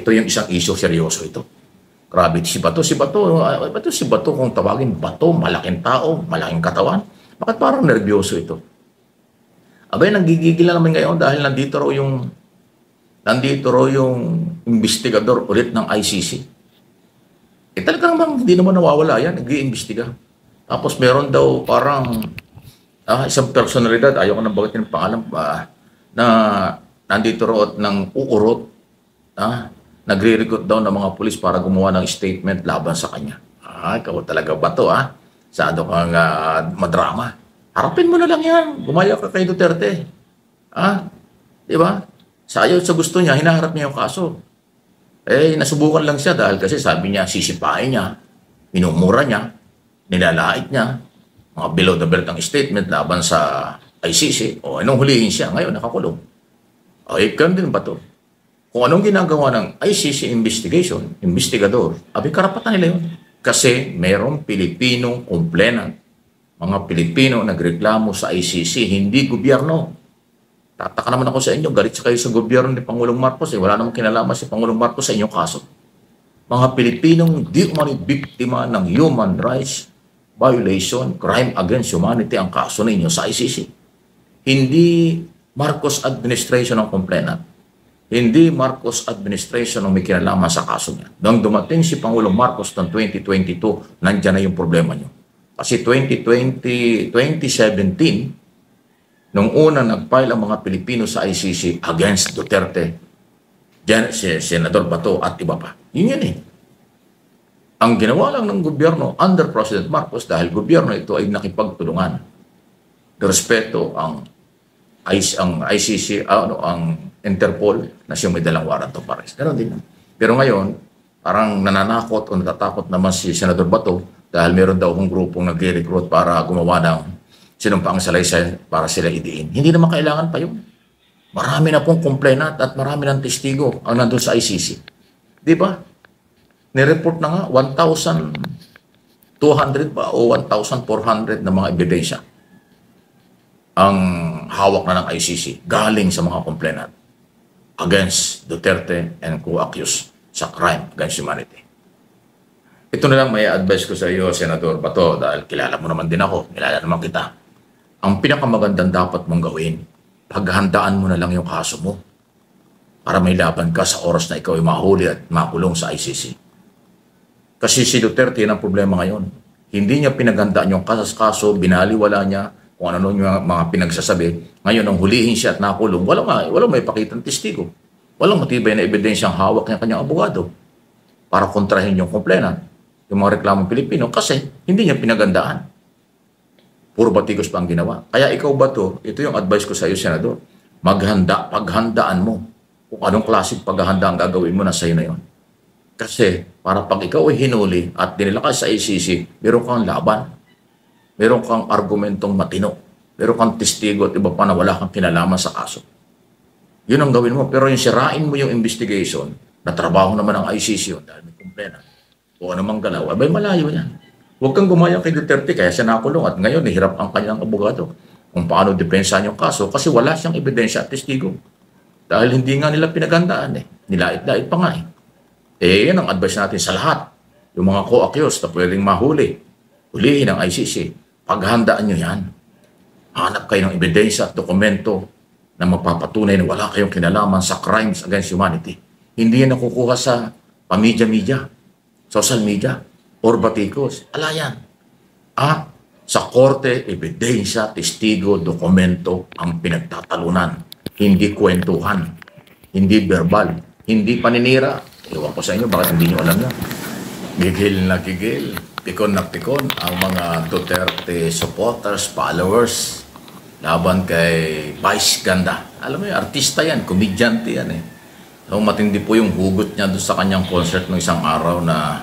ito yung isang issue seryoso ito. Grabe, si Bato kung tawagin Bato, malaking tao, malaking katawan. Bakit parang nervyoso ito? Abay, nanggigigil na naman ngayon dahil nandito raw yung investigador ulit ng ICC. Talaga namang hindi naman nawawala yan, nag-iimbestiga. Tapos meron daw parang isang personalidad, ayaw ko nang bagitin ng pangalan, na nandito raw at nang uurot, nagre-recruit daw ng mga pulis para gumawa ng statement laban sa kanya. Ikaw talaga ba to, Sado kang madrama. Harapin mo na lang yan. Gumaya ka kay Duterte. Di ba? Sa gusto niya, hinaharap niya yung kaso. Nasubukan lang siya dahil kasi sabi niya, sisipain niya, minumura niya, nilalait niya, mga below the belt ang statement laban sa ICC. Anong hulihin siya? Ngayon, nakakulong. Ganun din ba to? Kung anong ginagawa ng ICC investigation, investigador, karapatan nila yun. Kasi mayroong Pilipinong complainant. Mga Pilipino nagreklamo sa ICC, hindi gobyerno. Tataka naman ako sa inyo, galit kayo sa gobyerno ni Pangulong Marcos. Wala namang kinalaman si Pangulong Marcos sa inyong kaso. Mga Pilipinong di umani biktima ng human rights violation, crime against humanity ang kaso ninyo sa ICC. Hindi Marcos administration ang complainant. Hindi Marcos administration ang may kinalaman sa kaso niya. Nang dumating si Pangulong Marcos noong 2022, nandiyan na yung problema niyo. Kasi 2017, nung una nag-file ang mga Pilipino sa ICC against Duterte, si Senador Bato at iba pa. Yun eh. Ang ginawa lang ng gobyerno under President Marcos dahil gobyerno ito ay nakipagtulungan. Respeto ang ICC, ang Interpol na siyang may dalang warrant of arrest. Ganon din. Pero ngayon, parang nananakot o natatakot naman si Senador Bato dahil meron daw akong grupong nag-recruit para gumawa ng sinumpaang salaysay para sila idiin. Hindi naman kailangan pa yun. Marami na pong complainant at marami ng testigo ang nandun sa ICC. Di ba? Nireport na nga 1,200 ba o 1,400 na mga ebidensya ang hawak na ng ICC galing sa mga complainant against Duterte and co-accused sa crime against humanity. Ito na lang may advice ko sa iyo, Senador Bato, dahil kilala mo naman din ako, kilala naman kita. Ang pinakamagandang dapat mong gawin, paghandaan mo na lang yung kaso mo para may laban ka sa oras na ikaw ay mahuli at makulong sa ICC. Kasi si Duterte ang problema ngayon. Hindi niya pinaghandaan yung kaso, binaliwala niya kung ano yung mga pinagsasabi. Ngayon, nang hulihin siya at nakulong, walang may pakitang testigo. Walang matibay na ebidensyang hawak ng kanyang abogado para kontrahin yung complainant, yung mga reklamong Pilipino, kasi hindi niya pinagandaan. Puro batikos pa ang ginawa. Kaya ikaw ba to? Ito yung advice ko sa iyo, Senador. Paghandaan mo. Kung anong klaseng paghahanda ang gagawin mo na sa iyo na yun. Kasi para pag ikaw ay hinuli at dinila ka sa ICC, meron kang laban. Meron kang argumentong matino. Meron kang testigo at iba pa na wala kang kinalaman sa kaso. Yun ang gawin mo. Pero yung sirain mo yung investigation, na trabaho naman ng ICC yun dahil may kumplena. O anumang galaw, abay malayo yan. Huwag kang gumaya kay Duterte kaya siya nakulong at ngayon nahirap ang kanyang abogado kung paano depensahan yung kaso kasi wala siyang ebidensya at testigo. Dahil hindi nga nila pinagandaan eh. Nilait-lait pa nga eh. Yan ang advice natin sa lahat. Yung mga co-accused na pwedeng mahuli, hulihin ng ICC, paghandaan nyo yan. Hanap kayo ng ebidensya at dokumento na mapapatunay na wala kayong kinalaman sa crimes against humanity. Hindi yan nakukuha sa pamidya-midya, social media, or batikos. Ala yan. Sa korte, ebidensya, testigo, dokumento ang pinagtatalunan. Hindi kwentuhan. Hindi verbal. Hindi paninira. Ewan ko sa inyo, bakit hindi nyo alam yan? Gigil na gigil, pikon na pikon ang mga Duterte supporters, followers, laban kay Vice Ganda. Alam mo yung artista yan, komedyante yan eh. So, matindi po yung hugot niya doon sa kanyang concert ng isang araw na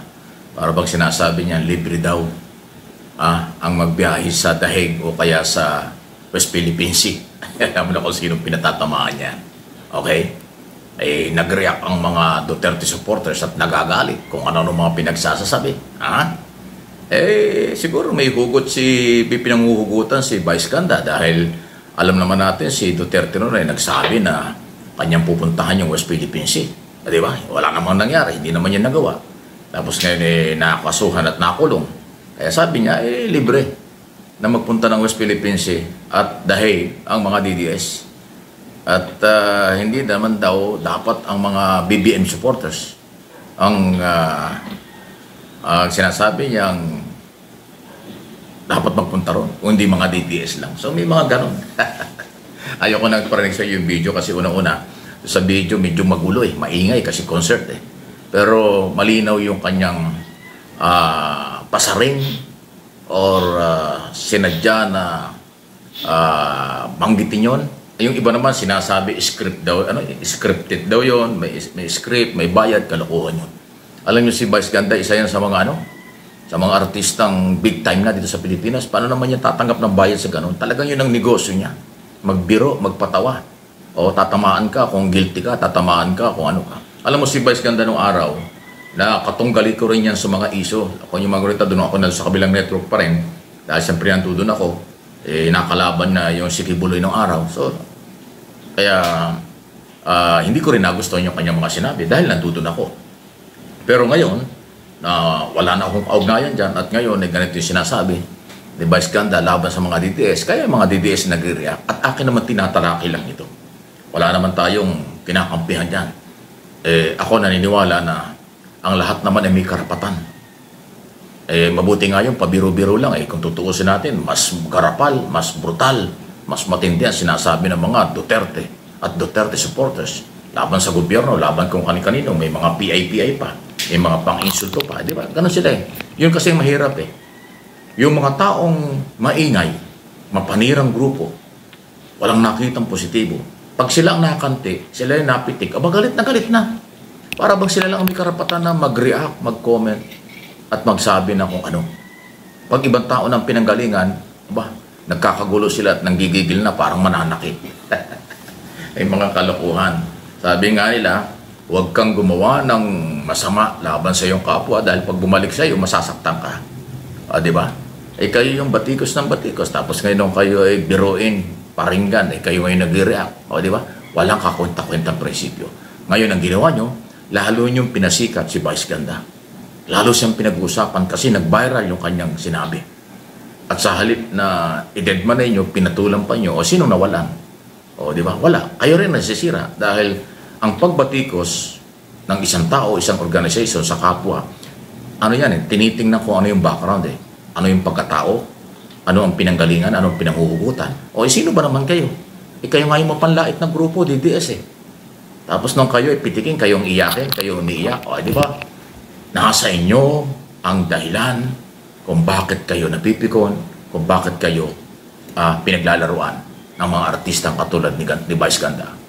para bang sinasabi niya, libre daw ang magbiyahe sa Dahig o kaya sa West Philippine Sea. Alam mo na kung sino pinatatamaan niya. Okay? Nag-react ang mga Duterte supporters at nagagalit kung ano-ano mga pinagsasasabi. Siguro may hugot pinanguhugutan si Vice Ganda dahil alam naman natin si Duterte noon ay nagsabi na kanyang pupuntahan yung West Philippine Sea. Di ba? Wala namang nangyari, hindi naman yan nagawa. Tapos ngayon nakakasuhan at nakulong. Kaya sabi niya, libre na magpunta ng West Philippine Sea at dahil ang mga DDS. At hindi naman daw dapat ang mga BBM supporters ang sinasabi niyang dapat magpunta ron, kung hindi mga DDS lang. So may mga ganon. Ayoko nagparinig sa yung video kasi una-una, sa video medyo magulo maingay kasi concert Pero malinaw yung kanyang pasaring or sinadya na banggitin yun. Yung iba naman sinasabi scripted daw yun, may script, may bayad, kalokohan yun. Alam niyo si Vice Ganda, isa yan sa mga sa mga artistang big time na dito sa Pilipinas. Paano naman niya tatanggap ng bayad sa ganun? Talagang yun ang negosyo niya. Magbiro, magpatawa. O tatamaan ka kung guilty ka, tatamaan ka kung ano ka. Alam mo si Vice Ganda nung araw, na katunggali ko rin yan sa mga iso. Ako yung mga rita, doon ako na sa kabilang network pa rin. Dahil siyempre nanto doon ako, nakalaban na yung si Kibuloy nung araw. So, kaya hindi ko rin nagustuhan yung kanyang mga sinabi dahil nandoon ako. Pero ngayon, wala na akong kaugnayan dyan at ngayon ganito yung sinasabi ni Vice Ganda laban sa mga DDS. Kaya mga DDS nagre-react at akin naman tinatalaki lang ito. Wala naman tayong kinakampihan dyan. Ako naniniwala na ang lahat naman ay may karapatan. Mabuti nga yung pabiro-biro lang. Kung tutuusin natin, mas garapal, mas brutal, mas matindi ang sinasabi ng mga Duterte at Duterte supporters. Laban sa gobyerno, laban kung kani-kanino, may mga PI pa, may mga pang-insulto pa. Di ba? Ganun sila Yun kasi mahirap Yung mga taong maingay, mapanirang grupo, walang nakitang positibo. Pag sila ang nakanti, sila yung napitik, galit na. Para bang sila lang ang may karapatan na mag-react, mag-comment, at magsabi na kung ano. Pag ibang tao ng pinanggalingan, nagkakagulo sila at nanggigigil na parang mananakit. Ay mga kalokohan. Sabi nga nila, huwag kang gumawa ng masama laban sa iyong kapwa dahil pag bumalik sa iyo, masasaktan ka. Di ba? Kayo yung batikos ng batikos, tapos ngayon kayo ay biruin, paringgan, kayo ngayon nag-react. Di ba? Walang kakwenta-kwentang prinsipyo. Ngayon ang ginawa nyo, lalo niyong pinasikat si Vice Ganda. Lalo siyang pinag-usapan kasi nag-viral yung kanyang sinabi. At sa halip na i-deadman na inyo, pinatulan pa nyo, o sino nawalan? Di ba? Wala. Kayo rin nasisira dahil ang pagbatikos ng isang tao, isang organization sa kapwa, tinitingnan ko ano yung background Ano yung pagkatao, ano ang pinanggalingan, ano ang pinanghuhugutan. Sino ba naman kayo? Kayo nga yung mapanlait na grupo, DDS Tapos nung kayo pitikin, kayong iyakin, kayo umiiyak. Di ba? Nasa inyo ang dahilan kung bakit kayo napipikon, kung bakit kayo pinaglalaruan ng mga artistang katulad ni Vice Ganda.